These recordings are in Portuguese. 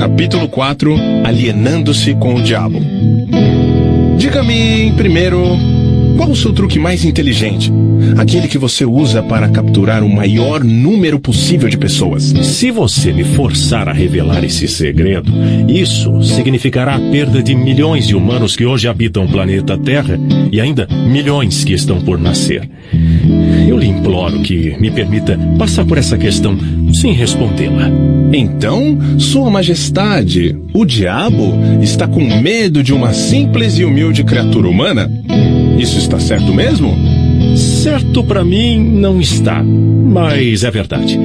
capítulo 4, Alienando-se com o Diabo. Diga-me, primeiro, qual o seu truque mais inteligente? Aquele que você usa para capturar o maior número possível de pessoas. Se você me forçar a revelar esse segredo, isso significará a perda de milhões de humanos que hoje habitam o planeta Terra e ainda milhões que estão por nascer. Eu lhe imploro que me permita passar por essa questão sem respondê-la. Então, Sua Majestade, o diabo está com medo de uma simples e humilde criatura humana? Isso está certo mesmo? Certo para mim não está, mas é verdade.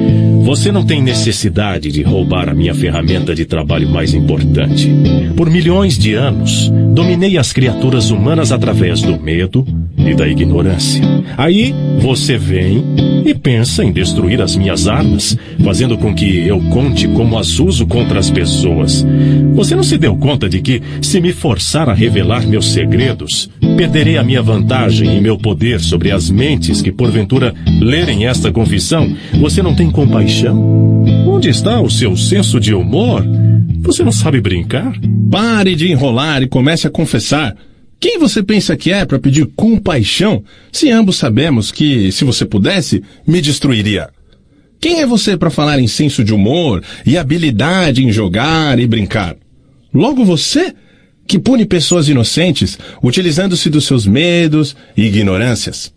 Você não tem necessidade de roubar a minha ferramenta de trabalho mais importante. Por milhões de anos, dominei as criaturas humanas através do medo e da ignorância. Aí você vem e pensa em destruir as minhas armas, fazendo com que eu conte como as uso contra as pessoas. Você não se deu conta de que, se me forçar a revelar meus segredos, perderei a minha vantagem e meu poder sobre as mentes que, porventura, lerem esta confissão? Você não tem compaixão? Onde está o seu senso de humor? Você não sabe brincar? Pare de enrolar e comece a confessar. Quem você pensa que é para pedir compaixão, se ambos sabemos que, se você pudesse, me destruiria? Quem é você para falar em senso de humor e habilidade em jogar e brincar? Logo você, que pune pessoas inocentes, utilizando-se dos seus medos e ignorâncias.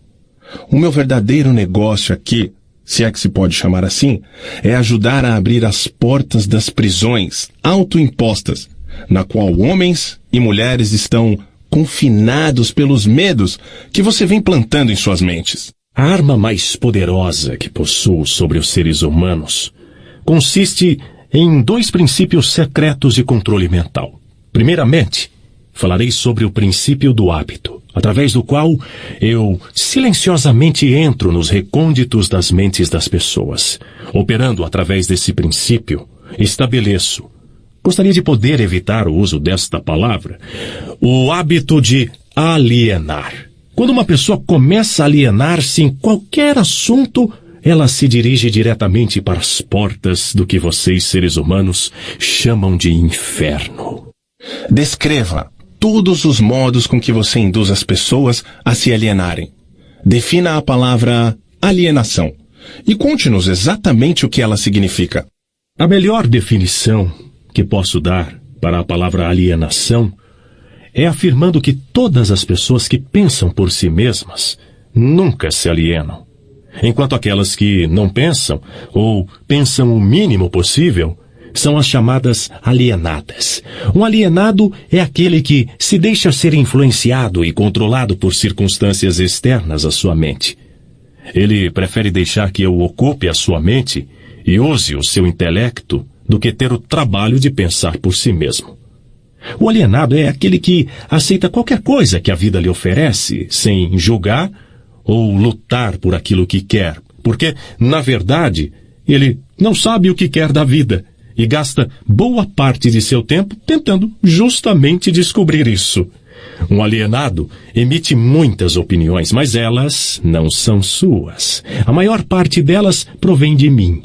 O meu verdadeiro negócio aqui, se é que se pode chamar assim, é ajudar a abrir as portas das prisões autoimpostas, na qual homens e mulheres estão confinados pelos medos que você vem plantando em suas mentes. A arma mais poderosa que possuo sobre os seres humanos consiste em 2 princípios secretos de controle mental. Primeiramente, falarei sobre o princípio do hábito, através do qual eu silenciosamente entro nos recônditos das mentes das pessoas. Operando através desse princípio, estabeleço, gostaria de poder evitar o uso desta palavra, o hábito de alienar. Quando uma pessoa começa a alienar-se em qualquer assunto, ela se dirige diretamente para as portas do que vocês, seres humanos, chamam de inferno. Descreva todos os modos com que você induz as pessoas a se alienarem. Defina a palavra alienação e conte-nos exatamente o que ela significa. A melhor definição que posso dar para a palavra alienação é afirmando que todas as pessoas que pensam por si mesmas nunca se alienam, enquanto aquelas que não pensam ou pensam o mínimo possível são as chamadas alienadas. Um alienado é aquele que se deixa ser influenciado e controlado por circunstâncias externas à sua mente. Ele prefere deixar que eu ocupe a sua mente e use o seu intelecto do que ter o trabalho de pensar por si mesmo. O alienado é aquele que aceita qualquer coisa que a vida lhe oferece, sem julgar ou lutar por aquilo que quer, porque, na verdade, ele não sabe o que quer da vida e gasta boa parte de seu tempo tentando justamente descobrir isso. Um alienado emite muitas opiniões, mas elas não são suas. A maior parte delas provém de mim.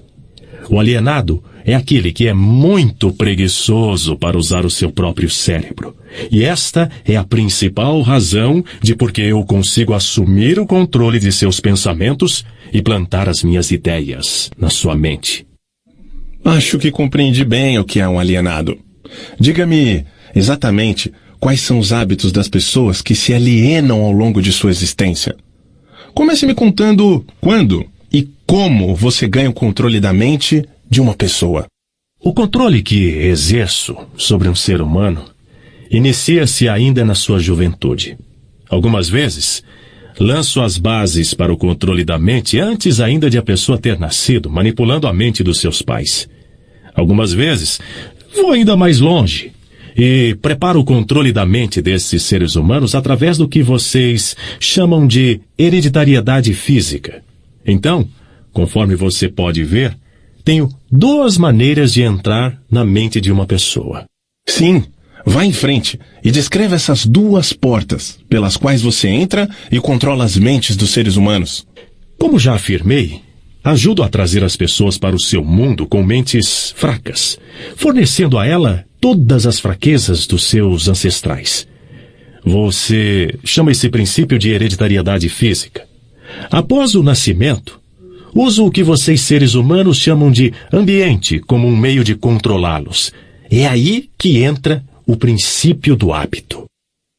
O alienado é aquele que é muito preguiçoso para usar o seu próprio cérebro. E esta é a principal razão de por que eu consigo assumir o controle de seus pensamentos e plantar as minhas ideias na sua mente. Acho que compreendi bem o que é um alienado. Diga-me exatamente quais são os hábitos das pessoas que se alienam ao longo de sua existência. Comece me contando quando e como você ganha o controle da mente de uma pessoa. O controle que exerço sobre um ser humano inicia-se ainda na sua juventude. Algumas vezes, lanço as bases para o controle da mente antes ainda de a pessoa ter nascido, manipulando a mente dos seus pais. Algumas vezes, vou ainda mais longe e preparo o controle da mente desses seres humanos através do que vocês chamam de hereditariedade física. Então, conforme você pode ver, tenho 2 maneiras de entrar na mente de uma pessoa. Sim, vá em frente e descreva essas 2 portas pelas quais você entra e controla as mentes dos seres humanos. Como já afirmei, ajudo a trazer as pessoas para o seu mundo com mentes fracas, fornecendo a ela todas as fraquezas dos seus ancestrais. Você chama esse princípio de hereditariedade física. Após o nascimento, uso o que vocês seres humanos chamam de ambiente como um meio de controlá-los. É aí que entra o princípio do hábito.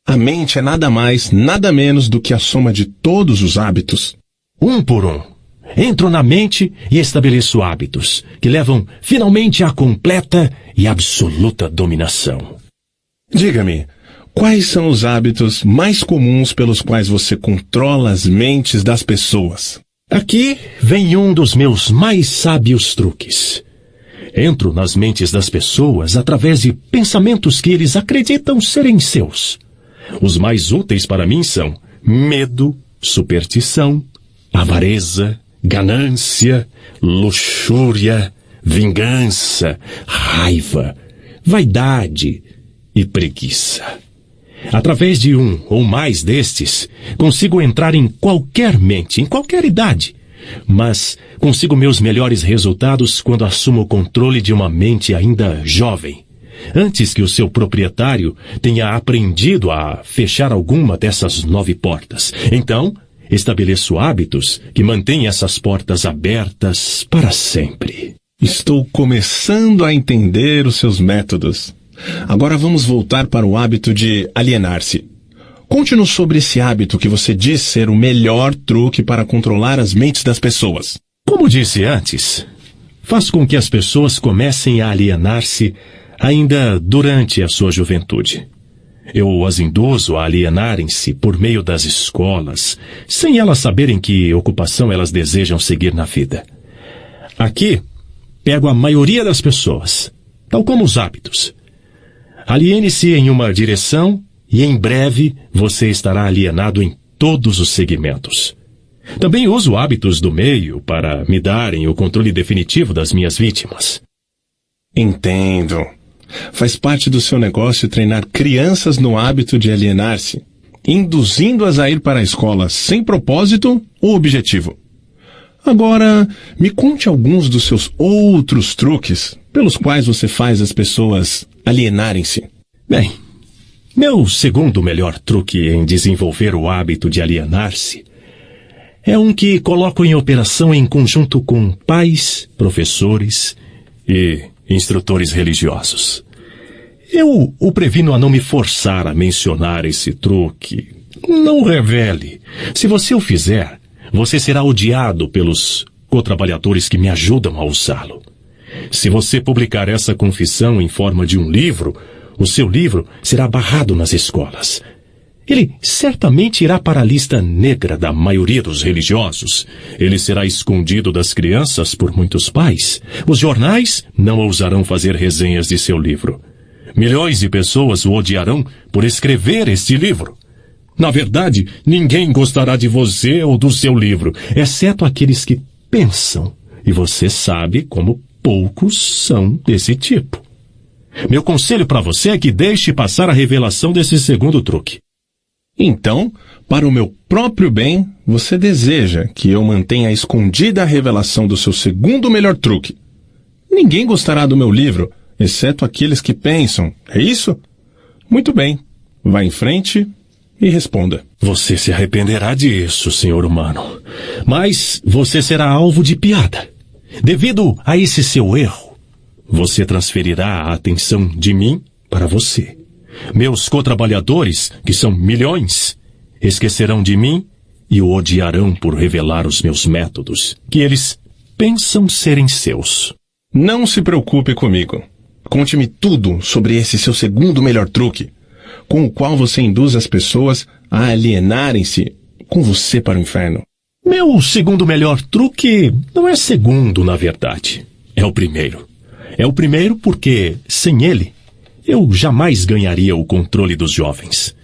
A mente é nada mais, nada menos do que a soma de todos os hábitos. Um por um. Entro na mente e estabeleço hábitos que levam finalmente à completa e absoluta dominação. Diga-me, quais são os hábitos mais comuns pelos quais você controla as mentes das pessoas? Aqui vem um dos meus mais sábios truques. Entro nas mentes das pessoas através de pensamentos que eles acreditam serem seus. Os mais úteis para mim são medo, superstição, avareza, ganância, luxúria, vingança, raiva, vaidade e preguiça. Através de um ou mais destes, consigo entrar em qualquer mente, em qualquer idade, mas consigo meus melhores resultados quando assumo o controle de uma mente ainda jovem, antes que o seu proprietário tenha aprendido a fechar alguma dessas 9 portas. Então, estabeleço hábitos que mantêm essas portas abertas para sempre. Estou começando a entender os seus métodos. Agora vamos voltar para o hábito de alienar-se. Conte-nos sobre esse hábito que você diz ser o melhor truque para controlar as mentes das pessoas. Como disse antes, faz com que as pessoas comecem a alienar-se ainda durante a sua juventude. Eu as induzo a alienarem-se por meio das escolas, sem elas saberem que ocupação elas desejam seguir na vida. Aqui, pego a maioria das pessoas, tal como os hábitos. Aliene-se em uma direção e em breve você estará alienado em todos os segmentos. Também uso hábitos do meio para me darem o controle definitivo das minhas vítimas. Entendo. Faz parte do seu negócio treinar crianças no hábito de alienar-se, induzindo-as a ir para a escola sem propósito ou objetivo. Agora, me conte alguns dos seus outros truques pelos quais você faz as pessoas alienarem-se. Bem, meu segundo melhor truque em desenvolver o hábito de alienar-se é um que coloco em operação em conjunto com pais, professores e instrutores religiosos. Eu o previno a não me forçar a mencionar esse truque. Não revele. Se você o fizer, você será odiado pelos co-trabalhadores que me ajudam a usá-lo. Se você publicar essa confissão em forma de um livro, o seu livro será barrado nas escolas. Ele certamente irá para a lista negra da maioria dos religiosos. Ele será escondido das crianças por muitos pais. Os jornais não ousarão fazer resenhas de seu livro. Milhões de pessoas o odiarão por escrever este livro. Na verdade, ninguém gostará de você ou do seu livro, exceto aqueles que pensam. E você sabe como poucos são desse tipo. Meu conselho para você é que deixe passar a revelação desse segundo truque. Então, para o meu próprio bem, você deseja que eu mantenha escondida a revelação do seu segundo melhor truque. Ninguém gostará do meu livro, exceto aqueles que pensam, é isso? Muito bem, vá em frente e responda. Você se arrependerá disso, senhor humano. Mas você será alvo de piada. Devido a esse seu erro, você transferirá a atenção de mim para você. Meus co-trabalhadores, que são milhões, esquecerão de mim e o odiarão por revelar os meus métodos, que eles pensam serem seus. Não se preocupe comigo. Conte-me tudo sobre esse seu segundo melhor truque, com o qual você induz as pessoas a alienarem-se com você para o inferno. Meu segundo melhor truque não é segundo, na verdade. É o primeiro. É o primeiro porque, sem ele, eu jamais ganharia o controle dos jovens.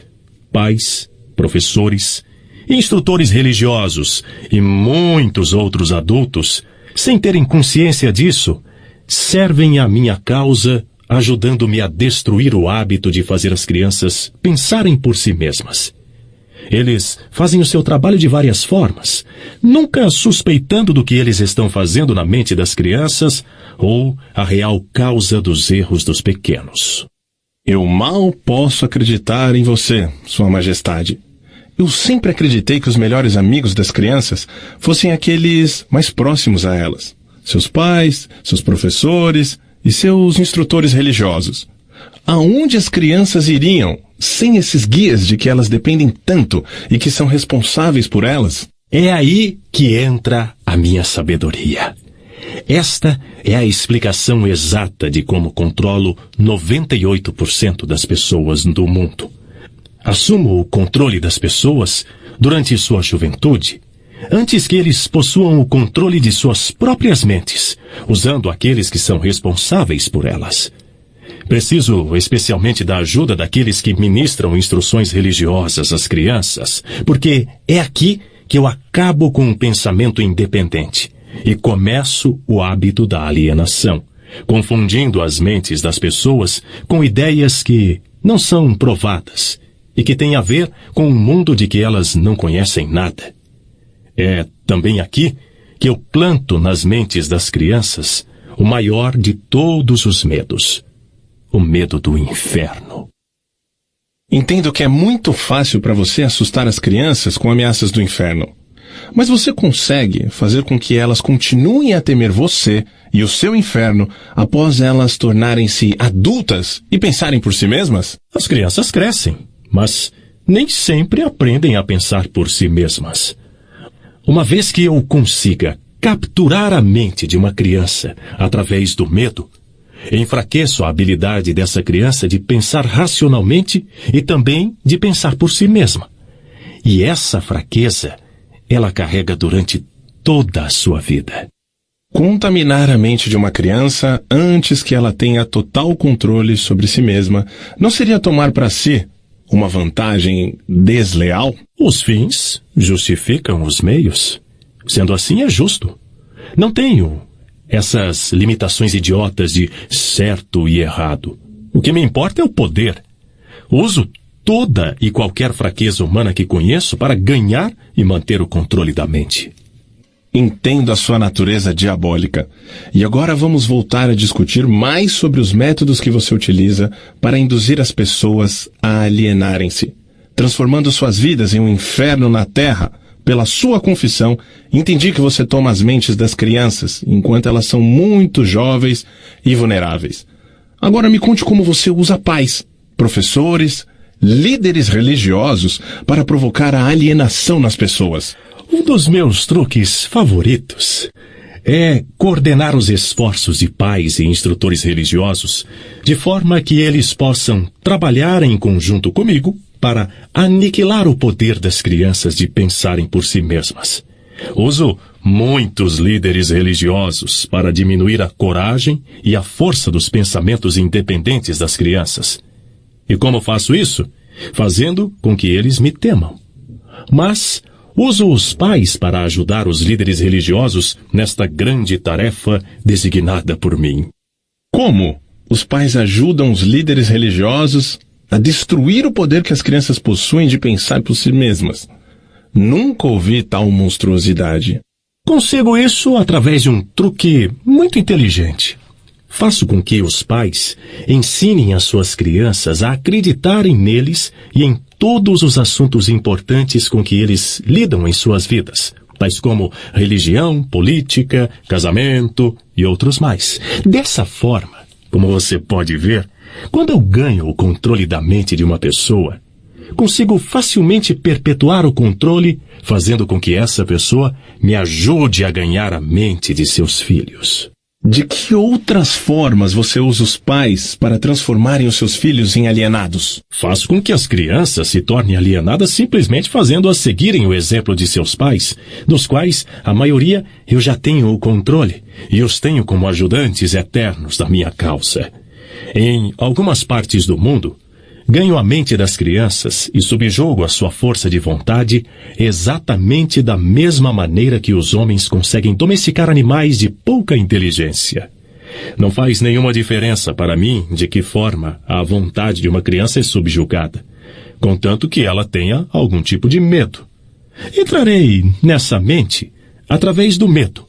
Pais, professores, instrutores religiosos e muitos outros adultos, sem terem consciência disso, servem à minha causa, ajudando-me a destruir o hábito de fazer as crianças pensarem por si mesmas. Eles fazem o seu trabalho de várias formas, nunca suspeitando do que eles estão fazendo na mente das crianças ou a real causa dos erros dos pequenos. Eu mal posso acreditar em você, Sua Majestade. Eu sempre acreditei que os melhores amigos das crianças fossem aqueles mais próximos a elas. Seus pais, seus professores e seus instrutores religiosos. Aonde as crianças iriam sem esses guias de que elas dependem tanto e que são responsáveis por elas? É aí que entra a minha sabedoria. Esta é a explicação exata de como controlo 98% das pessoas do mundo. Assumo o controle das pessoas durante sua juventude, antes que eles possuam o controle de suas próprias mentes, usando aqueles que são responsáveis por elas. Preciso especialmente da ajuda daqueles que ministram instruções religiosas às crianças, porque é aqui que eu acabo com um pensamento independente e começo o hábito da alienação, confundindo as mentes das pessoas com ideias que não são provadas e que têm a ver com um mundo de que elas não conhecem nada. É também aqui que eu planto nas mentes das crianças o maior de todos os medos, o medo do inferno. Entendo que é muito fácil para você assustar as crianças com ameaças do inferno. Mas você consegue fazer com que elas continuem a temer você e o seu inferno após elas tornarem-se adultas e pensarem por si mesmas? As crianças crescem, mas nem sempre aprendem a pensar por si mesmas. Uma vez que eu consiga capturar a mente de uma criança através do medo, enfraqueço a habilidade dessa criança de pensar racionalmente e também de pensar por si mesma. E essa fraqueza ela carrega durante toda a sua vida. Contaminar a mente de uma criança antes que ela tenha total controle sobre si mesma não seria tomar para si uma vantagem desleal? Os fins justificam os meios. Sendo assim, é justo. Não tenho essas limitações idiotas de certo e errado. O que me importa é o poder. Uso toda e qualquer fraqueza humana que conheço para ganhar e manter o controle da mente. Entendo a sua natureza diabólica. E agora vamos voltar a discutir mais sobre os métodos que você utiliza para induzir as pessoas a alienarem-se, transformando suas vidas em um inferno na terra. Pela sua confissão, entendi que você toma as mentes das crianças enquanto elas são muito jovens e vulneráveis. Agora me conte como você usa pais, professores, líderes religiosos para provocar a alienação nas pessoas. Um dos meus truques favoritos é coordenar os esforços de pais e instrutores religiosos de forma que eles possam trabalhar em conjunto comigo para aniquilar o poder das crianças de pensarem por si mesmas. Uso muitos líderes religiosos para diminuir a coragem e a força dos pensamentos independentes das crianças. E como faço isso? Fazendo com que eles me temam. Mas uso os pais para ajudar os líderes religiosos nesta grande tarefa designada por mim. Como os pais ajudam os líderes religiosos a destruir o poder que as crianças possuem de pensar por si mesmas? Nunca ouvi tal monstruosidade. Consigo isso através de um truque muito inteligente. Faço com que os pais ensinem as suas crianças a acreditarem neles e em todos os assuntos importantes com que eles lidam em suas vidas, tais como religião, política, casamento e outros mais. Dessa forma, como você pode ver, quando eu ganho o controle da mente de uma pessoa, consigo facilmente perpetuar o controle, fazendo com que essa pessoa me ajude a ganhar a mente de seus filhos. De que outras formas você usa os pais para transformarem os seus filhos em alienados? Faço com que as crianças se tornem alienadas simplesmente fazendo-as seguirem o exemplo de seus pais, dos quais a maioria eu já tenho o controle e os tenho como ajudantes eternos da minha causa. Em algumas partes do mundo, ganho a mente das crianças e subjugo a sua força de vontade exatamente da mesma maneira que os homens conseguem domesticar animais de pouca inteligência. Não faz nenhuma diferença para mim de que forma a vontade de uma criança é subjugada, contanto que ela tenha algum tipo de medo. Entrarei nessa mente através do medo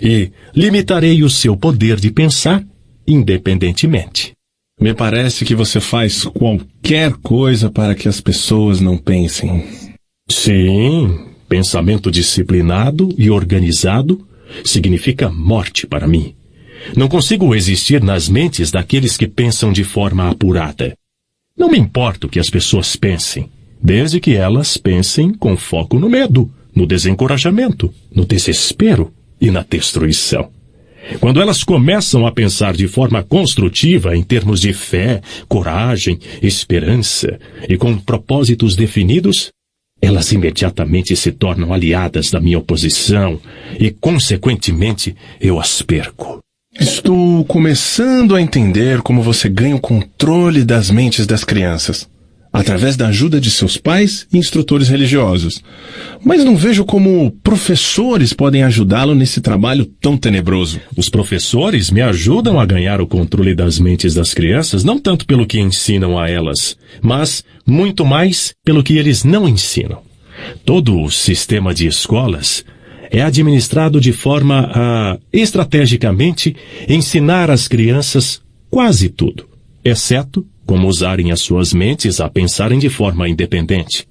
e limitarei o seu poder de pensar independentemente. Me parece que você faz qualquer coisa para que as pessoas não pensem. Sim, pensamento disciplinado e organizado significa morte para mim. Não consigo existir nas mentes daqueles que pensam de forma apurada. Não me importa o que as pessoas pensem, desde que elas pensem com foco no medo, no desencorajamento, no desespero e na destruição. Quando elas começam a pensar de forma construtiva em termos de fé, coragem, esperança e com propósitos definidos, elas imediatamente se tornam aliadas da minha oposição e, consequentemente, eu as perco. Estou começando a entender como você ganha o controle das mentes das crianças, através da ajuda de seus pais e instrutores religiosos. Mas não vejo como professores podem ajudá-lo nesse trabalho tão tenebroso. Os professores me ajudam a ganhar o controle das mentes das crianças, não tanto pelo que ensinam a elas, mas muito mais pelo que eles não ensinam. Todo o sistema de escolas é administrado de forma a, estrategicamente, ensinar às crianças quase tudo, exceto como usarem as suas mentes a pensarem de forma independente.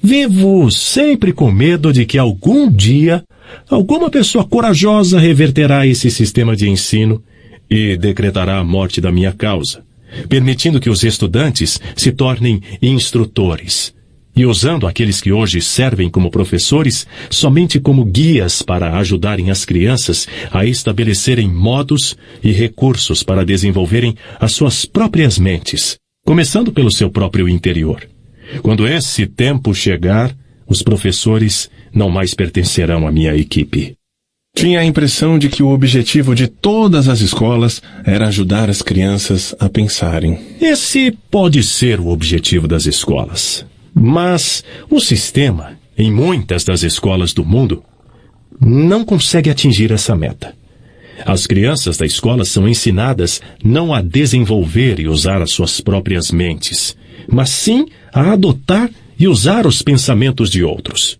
Vivo sempre com medo de que algum dia alguma pessoa corajosa reverterá esse sistema de ensino e decretará a morte da minha causa, permitindo que os estudantes se tornem instrutores e usando aqueles que hoje servem como professores somente como guias para ajudarem as crianças a estabelecerem modos e recursos para desenvolverem as suas próprias mentes, começando pelo seu próprio interior. Quando esse tempo chegar, os professores não mais pertencerão à minha equipe. Tinha a impressão de que o objetivo de todas as escolas era ajudar as crianças a pensarem. Esse pode ser o objetivo das escolas. Mas o sistema, em muitas das escolas do mundo, não consegue atingir essa meta. As crianças da escola são ensinadas não a desenvolver e usar as suas próprias mentes, mas sim a adotar e usar os pensamentos de outros.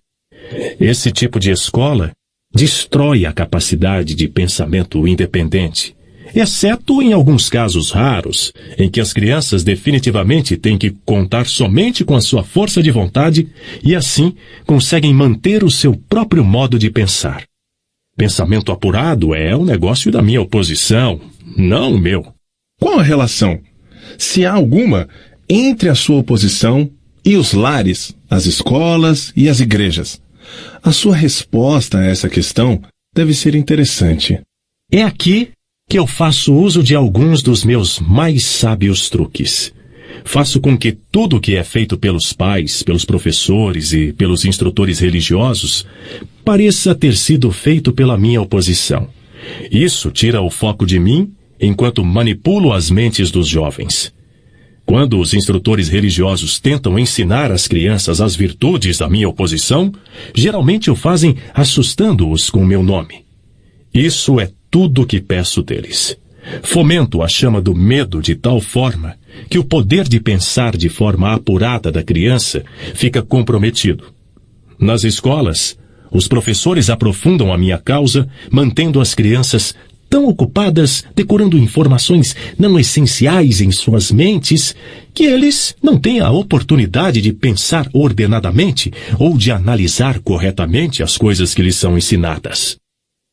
Esse tipo de escola destrói a capacidade de pensamento independente, exceto em alguns casos raros, em que as crianças definitivamente têm que contar somente com a sua força de vontade e assim conseguem manter o seu próprio modo de pensar. Pensamento apurado é um negócio da minha oposição, não o meu. Qual a relação, se há alguma, entre a sua oposição e os lares, as escolas e as igrejas? A sua resposta a essa questão deve ser interessante. É aqui que eu faço uso de alguns dos meus mais sábios truques. Faço com que tudo o que é feito pelos pais, pelos professores e pelos instrutores religiosos pareça ter sido feito pela minha oposição. Isso tira o foco de mim enquanto manipulo as mentes dos jovens. Quando os instrutores religiosos tentam ensinar às crianças as virtudes da minha oposição, geralmente o fazem assustando-os com meu nome. Isso é tudo o que peço deles. Fomento a chama do medo de tal forma que o poder de pensar de forma apurada da criança fica comprometido. Nas escolas, os professores aprofundam a minha causa, mantendo as crianças tão ocupadas decorando informações não essenciais em suas mentes que eles não têm a oportunidade de pensar ordenadamente ou de analisar corretamente as coisas que lhes são ensinadas.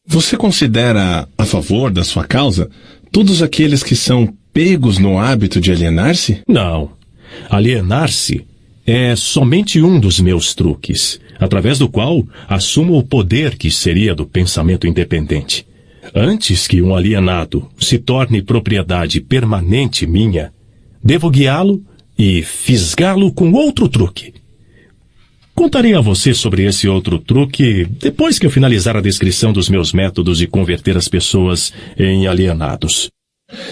Você considera a favor da sua causa todos aqueles que são pegos no hábito de alienar-se? Não. Alienar-se é somente um dos meus truques, através do qual assumo o poder que seria do pensamento independente. Antes que um alienado se torne propriedade permanente minha, devo guiá-lo e fisgá-lo com outro truque. Contarei a você sobre esse outro truque depois que eu finalizar a descrição dos meus métodos de converter as pessoas em alienados.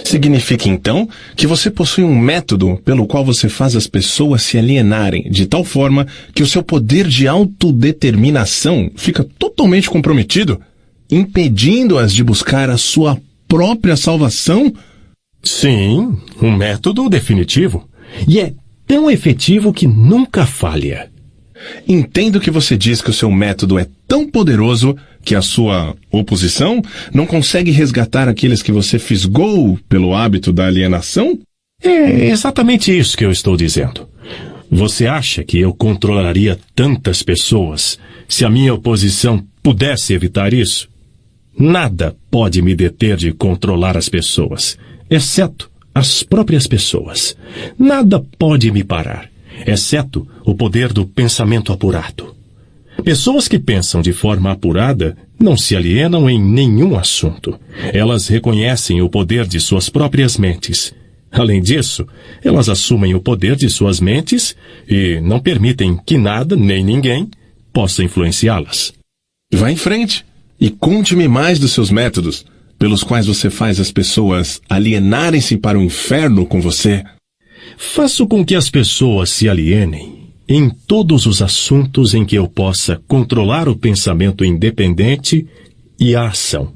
Significa, então, que você possui um método pelo qual você faz as pessoas se alienarem de tal forma que o seu poder de autodeterminação fica totalmente comprometido, impedindo-as de buscar a sua própria salvação? Sim, um método definitivo. E é tão efetivo que nunca falha. Entendo que você diz que o seu método é tão poderoso que a sua oposição não consegue resgatar aqueles que você fisgou pelo hábito da alienação? É exatamente isso que eu estou dizendo. Você acha que eu controlaria tantas pessoas se a minha oposição pudesse evitar isso? Nada pode me deter de controlar as pessoas, exceto as próprias pessoas. Nada pode me parar, exceto o poder do pensamento apurado. Pessoas que pensam de forma apurada não se alienam em nenhum assunto. Elas reconhecem o poder de suas próprias mentes. Além disso, elas assumem o poder de suas mentes e não permitem que nada, nem ninguém, possa influenciá-las. Vá em frente e conte-me mais dos seus métodos, pelos quais você faz as pessoas alienarem-se para o inferno com você. Faço com que as pessoas se alienem em todos os assuntos em que eu possa controlar o pensamento independente e a ação.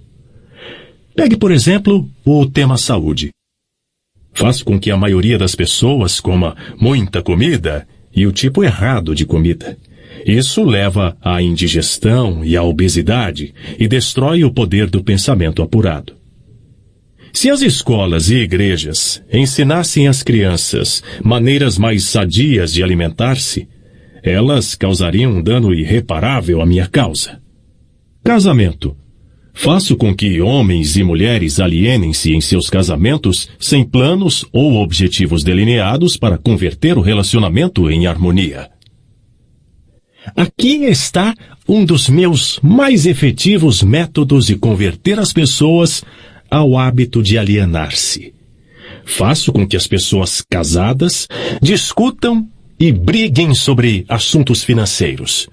Pegue, por exemplo, o tema saúde. Faço com que a maioria das pessoas coma muita comida e o tipo errado de comida. Isso leva à indigestão e à obesidade e destrói o poder do pensamento apurado. Se as escolas e igrejas ensinassem às crianças maneiras mais sadias de alimentar-se, elas causariam um dano irreparável à minha causa. Casamento. Faço com que homens e mulheres alienem-se em seus casamentos sem planos ou objetivos delineados para converter o relacionamento em harmonia. Aqui está um dos meus mais efetivos métodos de converter as pessoas ao hábito de alienar-se. Faço com que as pessoas casadas discutam e briguem sobre assuntos financeiros.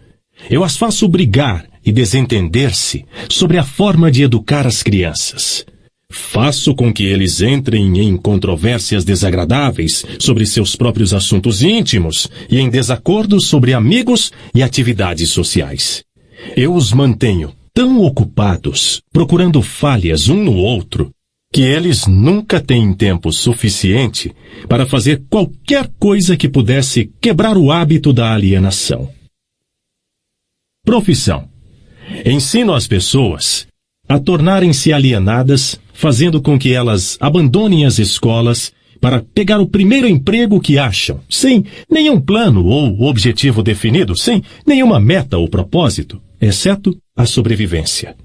Eu as faço brigar e desentender-se sobre a forma de educar as crianças. Faço com que eles entrem em controvérsias desagradáveis sobre seus próprios assuntos íntimos e em desacordos sobre amigos e atividades sociais. Eu os mantenho tão ocupados, procurando falhas um no outro, que eles nunca têm tempo suficiente para fazer qualquer coisa que pudesse quebrar o hábito da alienação. Profissão. Ensino as pessoas a tornarem-se alienadas, fazendo com que elas abandonem as escolas para pegar o primeiro emprego que acham, sem nenhum plano ou objetivo definido, sem nenhuma meta ou propósito, exceto a sobrevivência.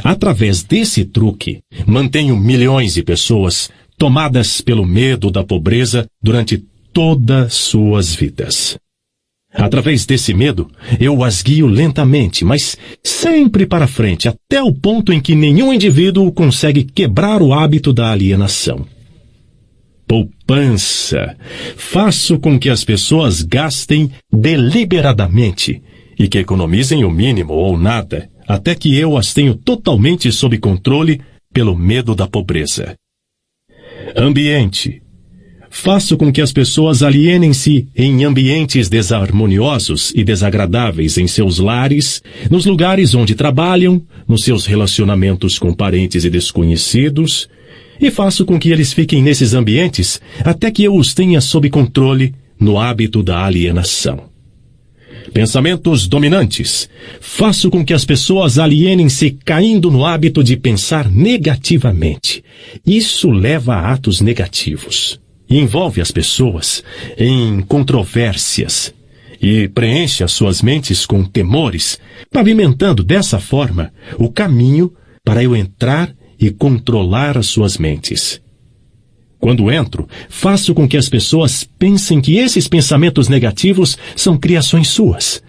Através desse truque, mantenho milhões de pessoas tomadas pelo medo da pobreza durante todas suas vidas. Através desse medo, eu as guio lentamente, mas sempre para frente, até o ponto em que nenhum indivíduo consegue quebrar o hábito da alienação. Poupança. Faço com que as pessoas gastem deliberadamente e que economizem o mínimo ou nada, até que eu as tenho totalmente sob controle pelo medo da pobreza. Ambiente. Faço com que as pessoas alienem-se em ambientes desarmoniosos e desagradáveis em seus lares, nos lugares onde trabalham, nos seus relacionamentos com parentes e desconhecidos, e faço com que eles fiquem nesses ambientes até que eu os tenha sob controle no hábito da alienação. Pensamentos dominantes. Faço com que as pessoas alienem-se caindo no hábito de pensar negativamente. Isso leva a atos negativos. Envolve as pessoas em controvérsias e preenche as suas mentes com temores, pavimentando dessa forma o caminho para eu entrar e controlar as suas mentes. Quando entro, faço com que as pessoas pensem que esses pensamentos negativos são criações suas.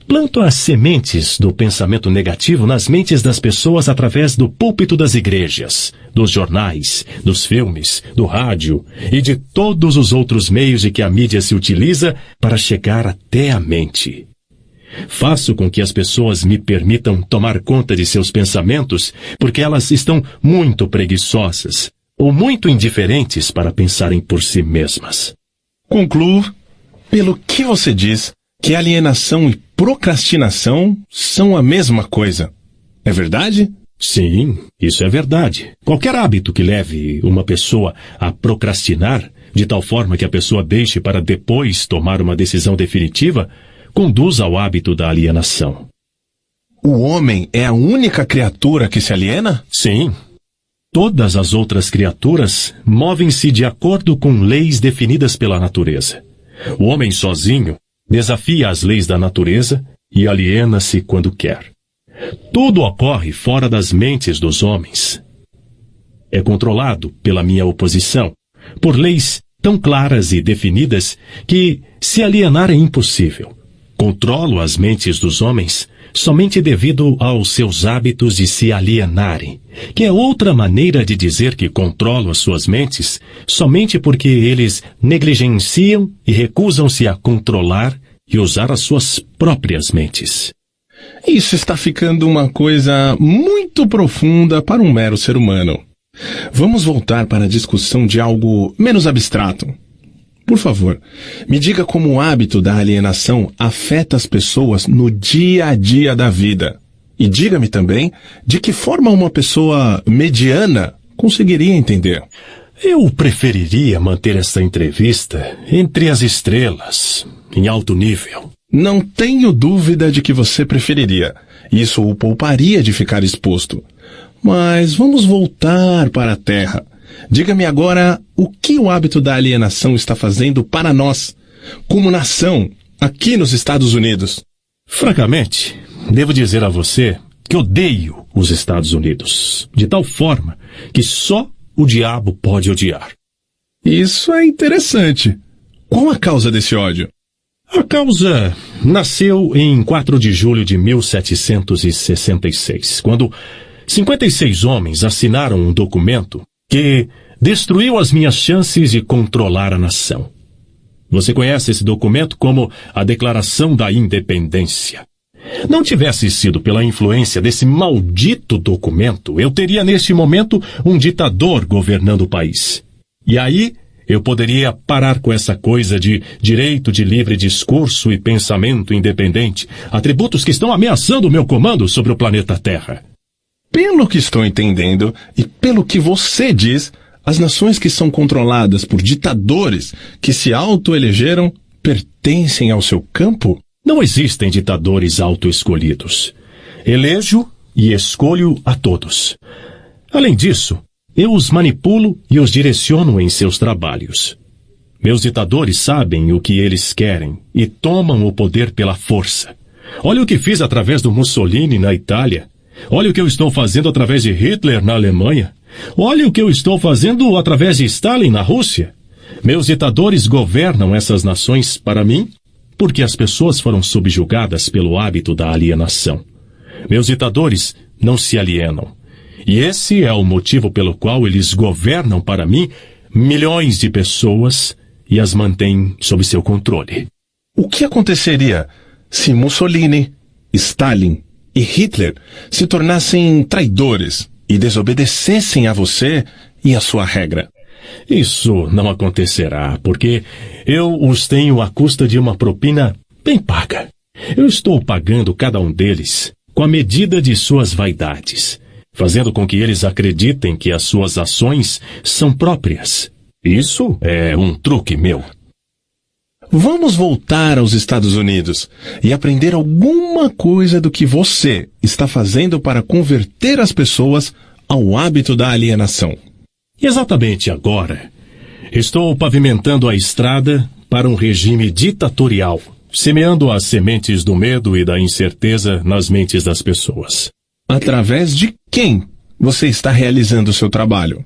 Planto as sementes do pensamento negativo nas mentes das pessoas através do púlpito das igrejas, dos jornais, dos filmes, do rádio e de todos os outros meios de que a mídia se utiliza para chegar até a mente. Faço com que as pessoas me permitam tomar conta de seus pensamentos porque elas estão muito preguiçosas ou muito indiferentes para pensarem por si mesmas. Concluo, pelo que você diz, que alienação e procrastinação são a mesma coisa. É verdade? Sim, isso é verdade. Qualquer hábito que leve uma pessoa a procrastinar de tal forma que a pessoa deixe para depois tomar uma decisão definitiva, conduz ao hábito da alienação. O homem é a única criatura que se aliena? Sim. Todas as outras criaturas movem-se de acordo com leis definidas pela natureza. O homem sozinho desafia as leis da natureza e aliena-se quando quer. Tudo ocorre fora das mentes dos homens. É controlado pela minha oposição, por leis tão claras e definidas que se alienar é impossível. Controlo as mentes dos homens somente devido aos seus hábitos de se alienarem, que é outra maneira de dizer que controlo as suas mentes somente porque eles negligenciam e recusam-se a controlar e usar as suas próprias mentes. Isso está ficando uma coisa muito profunda para um mero ser humano. Vamos voltar para a discussão de algo menos abstrato. Por favor, me diga como o hábito da alienação afeta as pessoas no dia a dia da vida. E diga-me também de que forma uma pessoa mediana conseguiria entender. Eu preferiria manter essa entrevista entre as estrelas, em alto nível. Não tenho dúvida de que você preferiria. Isso o pouparia de ficar exposto. Mas vamos voltar para a Terra. Diga-me agora o que o hábito da alienação está fazendo para nós, como nação, aqui nos Estados Unidos. Francamente, devo dizer a você que odeio os Estados Unidos, de tal forma que só o diabo pode odiar. Isso é interessante. Qual a causa desse ódio? A causa nasceu em 4 de julho de 1766, quando 56 homens assinaram um documento que destruiu as minhas chances de controlar a nação. Você conhece esse documento como a Declaração da Independência. Não tivesse sido pela influência desse maldito documento, eu teria neste momento um ditador governando o país. E aí eu poderia parar com essa coisa de direito de livre discurso e pensamento independente, atributos que estão ameaçando o meu comando sobre o planeta Terra. Pelo que estou entendendo e pelo que você diz, as nações que são controladas por ditadores que se autoelegeram pertencem ao seu campo? Não existem ditadores autoescolhidos. Elejo e escolho a todos. Além disso, eu os manipulo e os direciono em seus trabalhos. Meus ditadores sabem o que eles querem e tomam o poder pela força. Olha o que fiz através do Mussolini na Itália. Olha o que eu estou fazendo através de Hitler na Alemanha. Olha o que eu estou fazendo através de Stalin na Rússia. Meus ditadores governam essas nações para mim porque as pessoas foram subjugadas pelo hábito da alienação. Meus ditadores não se alienam. E esse é o motivo pelo qual eles governam para mim milhões de pessoas e as mantêm sob seu controle. O que aconteceria se Mussolini, Stalin e Hitler se tornassem traidores e desobedecessem a você e a sua regra? Isso não acontecerá, porque eu os tenho à custa de uma propina bem paga. Eu estou pagando cada um deles com a medida de suas vaidades, fazendo com que eles acreditem que as suas ações são próprias. Isso é um truque meu. Vamos voltar aos Estados Unidos e aprender alguma coisa do que você está fazendo para converter as pessoas ao hábito da alienação. Exatamente agora, estou pavimentando a estrada para um regime ditatorial, semeando as sementes do medo e da incerteza nas mentes das pessoas. Através de quem você está realizando o seu trabalho?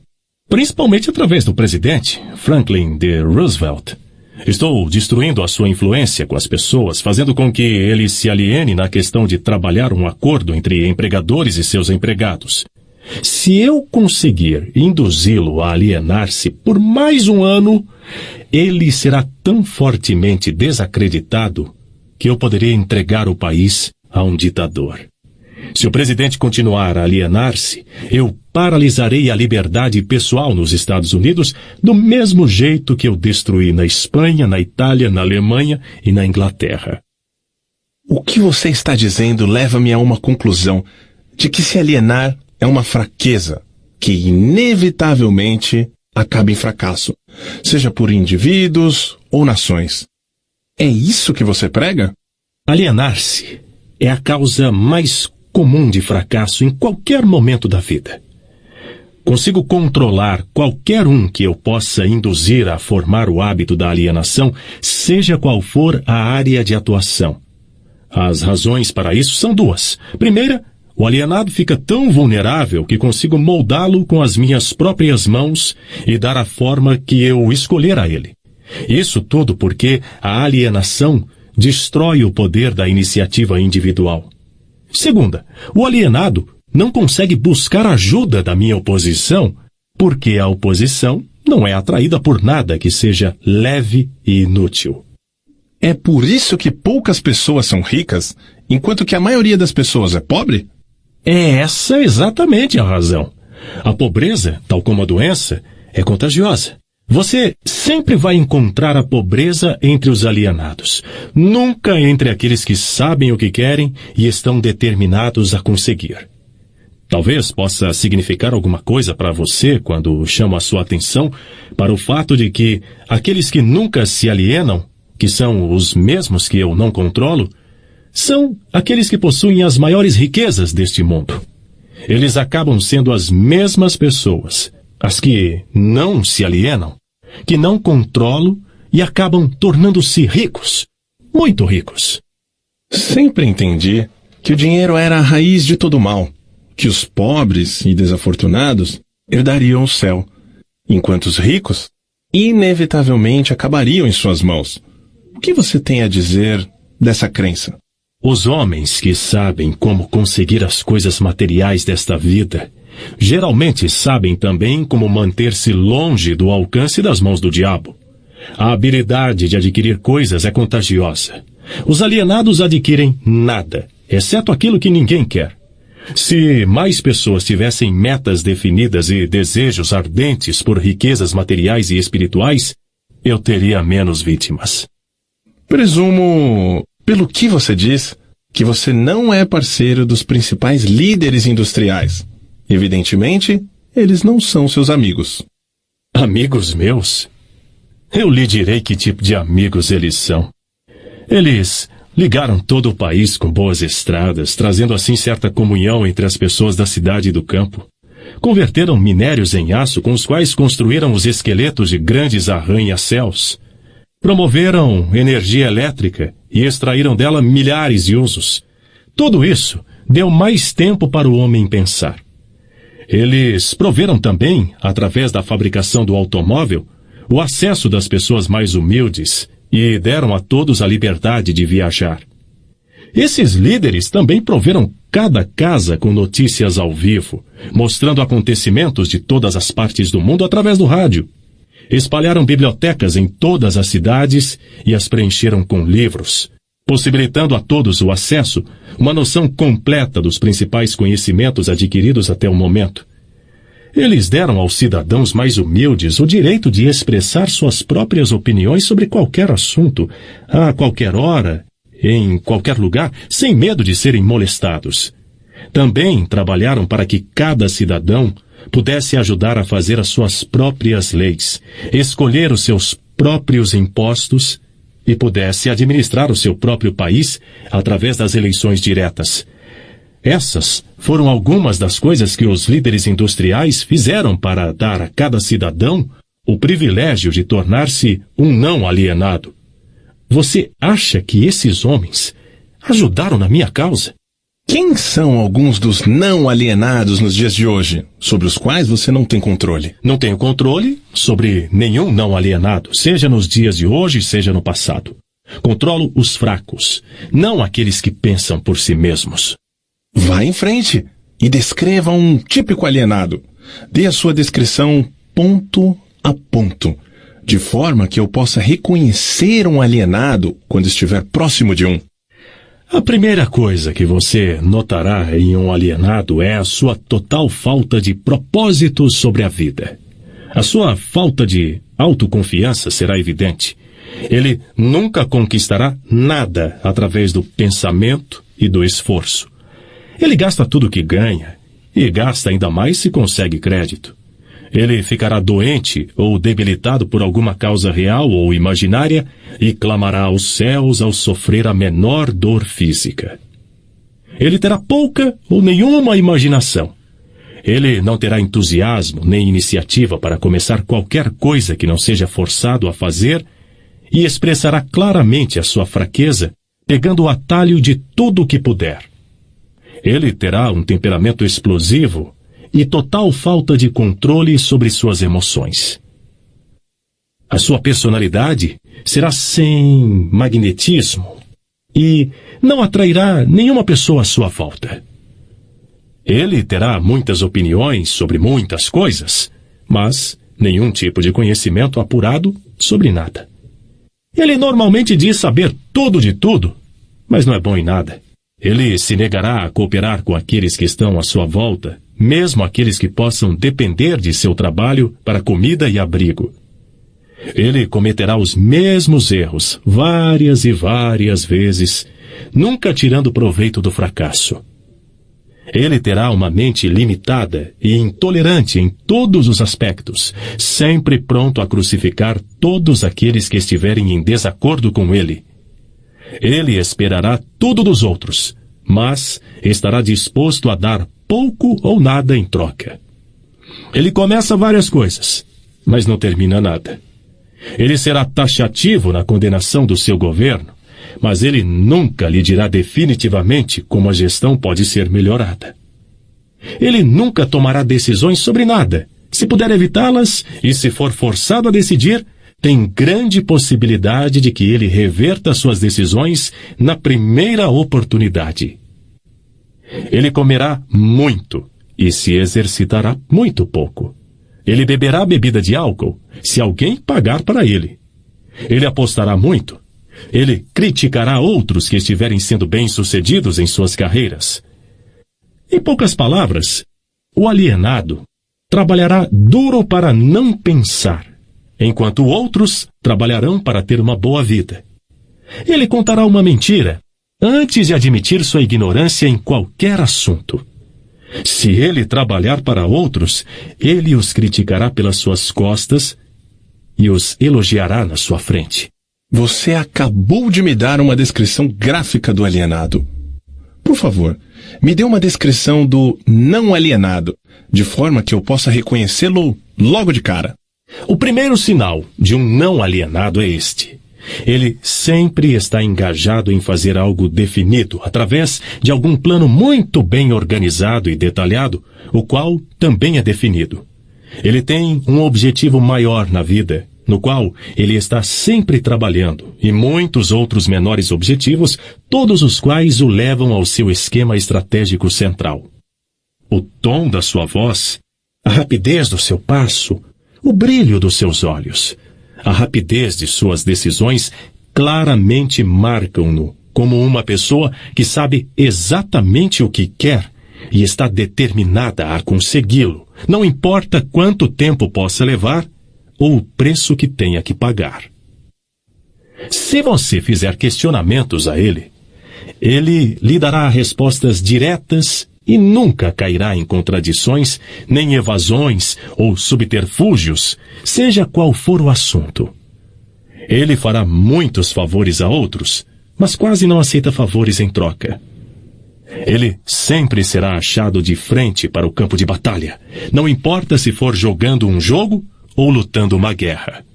Principalmente através do presidente, Franklin D. Roosevelt. Estou destruindo a sua influência com as pessoas, fazendo com que ele se aliene na questão de trabalhar um acordo entre empregadores e seus empregados. Se eu conseguir induzi-lo a alienar-se por mais um ano, ele será tão fortemente desacreditado que eu poderia entregar o país a um ditador. Se o presidente continuar a alienar-se, eu paralisarei a liberdade pessoal nos Estados Unidos do mesmo jeito que eu destruí na Espanha, na Itália, na Alemanha e na Inglaterra. O que você está dizendo leva-me a uma conclusão de que se alienar é uma fraqueza que inevitavelmente acaba em fracasso. seja por indivíduos ou nações. É isso que você prega? Alienar-se é a causa mais comum de fracasso em qualquer momento da vida. Consigo controlar qualquer um que eu possa induzir a formar o hábito da alienação, seja qual for a área de atuação. As razões para isso são duas. Primeira, o alienado fica tão vulnerável que consigo moldá-lo com as minhas próprias mãos e dar a forma que eu escolher a ele. Isso tudo porque a alienação destrói o poder da iniciativa individual. Segunda, o alienado não consegue buscar ajuda da minha oposição porque a oposição não é atraída por nada que seja leve e inútil. É por isso que poucas pessoas são ricas, enquanto que a maioria das pessoas é pobre? É essa exatamente a razão. A pobreza, tal como a doença, é contagiosa. Você sempre vai encontrar a pobreza entre os alienados, nunca entre aqueles que sabem o que querem e estão determinados a conseguir. Talvez possa significar alguma coisa para você quando chamo a sua atenção para o fato de que aqueles que nunca se alienam, que são os mesmos que eu não controlo, são aqueles que possuem as maiores riquezas deste mundo. Eles acabam sendo as mesmas pessoas, as que não se alienam, que não controlam e acabam tornando-se ricos, muito ricos. Sempre entendi que o dinheiro era a raiz de todo mal, que os pobres e desafortunados herdariam o céu, enquanto os ricos inevitavelmente acabariam em suas mãos. O que você tem a dizer dessa crença? Os homens que sabem como conseguir as coisas materiais desta vida, geralmente sabem também como manter-se longe do alcance das mãos do diabo. A habilidade de adquirir coisas é contagiosa. Os alienados adquirem nada, exceto aquilo que ninguém quer. Se mais pessoas tivessem metas definidas e desejos ardentes por riquezas materiais e espirituais, eu teria menos vítimas. Presumo, pelo que você diz, que você não é parceiro dos principais líderes industriais. Evidentemente, eles não são seus amigos. Amigos meus? Eu lhe direi que tipo de amigos eles são. Eles ligaram todo o país com boas estradas, trazendo assim certa comunhão entre as pessoas da cidade e do campo. Converteram minérios em aço com os quais construíram os esqueletos de grandes arranha-céus. Promoveram energia elétrica e extraíram dela milhares de usos. Tudo isso deu mais tempo para o homem pensar. Eles proveram também, através da fabricação do automóvel, o acesso das pessoas mais humildes e deram a todos a liberdade de viajar. Esses líderes também proveram cada casa com notícias ao vivo, mostrando acontecimentos de todas as partes do mundo através do rádio. Espalharam bibliotecas em todas as cidades e as preencheram com livros, possibilitando a todos o acesso, uma noção completa dos principais conhecimentos adquiridos até o momento. Eles deram aos cidadãos mais humildes o direito de expressar suas próprias opiniões sobre qualquer assunto, a qualquer hora, em qualquer lugar, sem medo de serem molestados. Também trabalharam para que cada cidadão pudesse ajudar a fazer as suas próprias leis, escolher os seus próprios impostos e pudesse administrar o seu próprio país através das eleições diretas. Essas foram algumas das coisas que os líderes industriais fizeram para dar a cada cidadão o privilégio de tornar-se um não alienado. Você acha que esses homens ajudaram na minha causa? Quem são alguns dos não alienados nos dias de hoje, sobre os quais você não tem controle? Não tenho controle sobre nenhum não alienado, seja nos dias de hoje, seja no passado. Controlo os fracos, não aqueles que pensam por si mesmos. Vá em frente e descreva um típico alienado. Dê a sua descrição ponto a ponto, de forma que eu possa reconhecer um alienado quando estiver próximo de um. A primeira coisa que você notará em um alienado é a sua total falta de propósito sobre a vida. A sua falta de autoconfiança será evidente. Ele nunca conquistará nada através do pensamento e do esforço. Ele gasta tudo o que ganha, e gasta ainda mais se consegue crédito. Ele ficará doente ou debilitado por alguma causa real ou imaginária e clamará aos céus ao sofrer a menor dor física. Ele terá pouca ou nenhuma imaginação. Ele não terá entusiasmo nem iniciativa para começar qualquer coisa que não seja forçado a fazer e expressará claramente a sua fraqueza, pegando o atalho de tudo o que puder. Ele terá um temperamento explosivo e total falta de controle sobre suas emoções. A sua personalidade será sem magnetismo e não atrairá nenhuma pessoa à sua volta. Ele terá muitas opiniões sobre muitas coisas, mas nenhum tipo de conhecimento apurado sobre nada. Ele normalmente diz saber tudo de tudo, mas não é bom em nada. Ele se negará a cooperar com aqueles que estão à sua volta, mesmo aqueles que possam depender de seu trabalho para comida e abrigo. Ele cometerá os mesmos erros várias e várias vezes, nunca tirando proveito do fracasso. Ele terá uma mente limitada e intolerante em todos os aspectos, sempre pronto a crucificar todos aqueles que estiverem em desacordo com ele. Ele esperará tudo dos outros, mas estará disposto a dar pouco ou nada em troca. Ele começa várias coisas, mas não termina nada. Ele será taxativo na condenação do seu governo, mas ele nunca lhe dirá definitivamente como a gestão pode ser melhorada. Ele nunca tomará decisões sobre nada. Se puder evitá-las, e se for forçado a decidir, tem grande possibilidade de que ele reverta suas decisões na primeira oportunidade. Ele comerá muito e se exercitará muito pouco. Ele beberá bebida de álcool, se alguém pagar para ele. Ele apostará muito. Ele criticará outros que estiverem sendo bem-sucedidos em suas carreiras. Em poucas palavras, o alienado trabalhará duro para não pensar, enquanto outros trabalharão para ter uma boa vida. Ele contará uma mentira antes de admitir sua ignorância em qualquer assunto. Se ele trabalhar para outros, ele os criticará pelas suas costas e os elogiará na sua frente. Você acabou de me dar uma descrição gráfica do alienado. Por favor, me dê uma descrição do não alienado, de forma que eu possa reconhecê-lo logo de cara. O primeiro sinal de um não alienado é este. Ele sempre está engajado em fazer algo definido através de algum plano muito bem organizado e detalhado, o qual também é definido. Ele tem um objetivo maior na vida, no qual ele está sempre trabalhando, e muitos outros menores objetivos, todos os quais o levam ao seu esquema estratégico central. O tom da sua voz, a rapidez do seu passo, o brilho dos seus olhos, a rapidez de suas decisões claramente marcam-no como uma pessoa que sabe exatamente o que quer e está determinada a consegui-lo, não importa quanto tempo possa levar ou o preço que tenha que pagar. Se você fizer questionamentos a ele lhe dará respostas diretas e nunca cairá em contradições, nem evasões ou subterfúgios, seja qual for o assunto. Ele fará muitos favores a outros, mas quase não aceita favores em troca. Ele sempre será achado de frente para o campo de batalha, não importa se for jogando um jogo ou lutando uma guerra.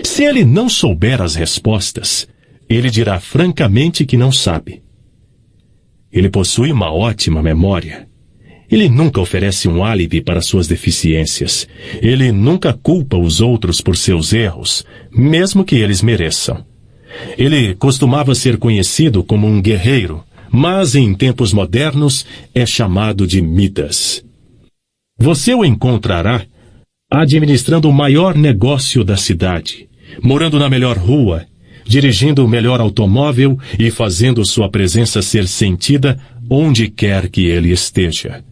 Se ele não souber as respostas, ele dirá francamente que não sabe. Ele possui uma ótima memória. Ele nunca oferece um álibi para suas deficiências. Ele nunca culpa os outros por seus erros, mesmo que eles mereçam. Ele costumava ser conhecido como um guerreiro, mas em tempos modernos é chamado de Midas. Você o encontrará administrando o maior negócio da cidade, morando na melhor rua, dirigindo o melhor automóvel e fazendo sua presença ser sentida onde quer que ele esteja.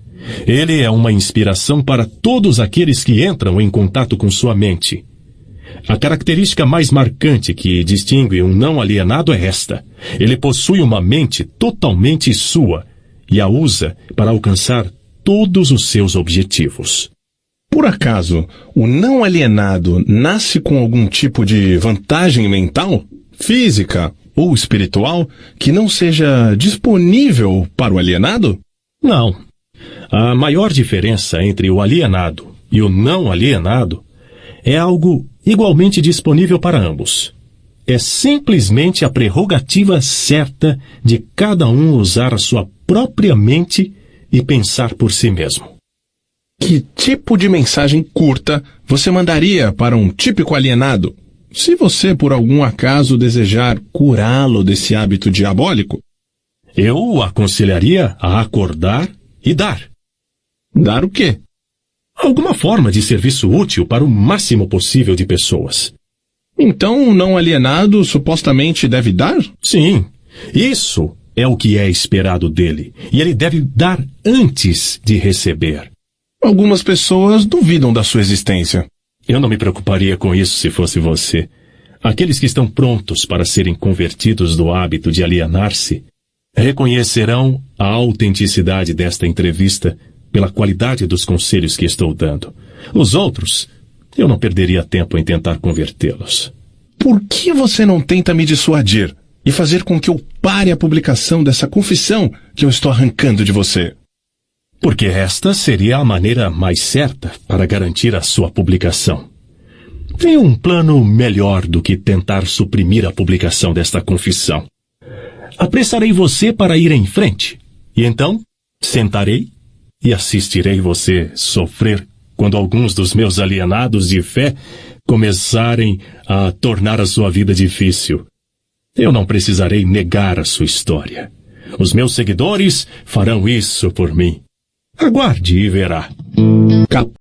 Ele é uma inspiração para todos aqueles que entram em contato com sua mente. A característica mais marcante que distingue um não alienado é esta: ele possui uma mente totalmente sua e a usa para alcançar todos os seus objetivos. Por acaso, o não alienado nasce com algum tipo de vantagem mental, física ou espiritual que não seja disponível para o alienado? Não. A maior diferença entre o alienado e o não alienado é algo igualmente disponível para ambos. É simplesmente a prerrogativa certa de cada um usar a sua própria mente e pensar por si mesmo. Que tipo de mensagem curta você mandaria para um típico alienado, se você por algum acaso desejar curá-lo desse hábito diabólico? Eu o aconselharia a acordar e dar. Dar o quê? Alguma forma de serviço útil para o máximo possível de pessoas. Então o não alienado supostamente deve dar? Sim, isso é o que é esperado dele. E ele deve dar antes de receber. Algumas pessoas duvidam da sua existência. Eu não me preocuparia com isso se fosse você. Aqueles que estão prontos para serem convertidos do hábito de alienar-se reconhecerão a autenticidade desta entrevista pela qualidade dos conselhos que estou dando. Os outros, eu não perderia tempo em tentar convertê-los. Por que você não tenta me dissuadir e fazer com que eu pare a publicação dessa confissão que eu estou arrancando de você? Porque esta seria a maneira mais certa para garantir a sua publicação. Tenho um plano melhor do que tentar suprimir a publicação desta confissão. Apressarei você para ir em frente, e então sentarei e assistirei você sofrer quando alguns dos meus alienados de fé começarem a tornar a sua vida difícil. Eu não precisarei negar a sua história. Os meus seguidores farão isso por mim. Aguarde e verá.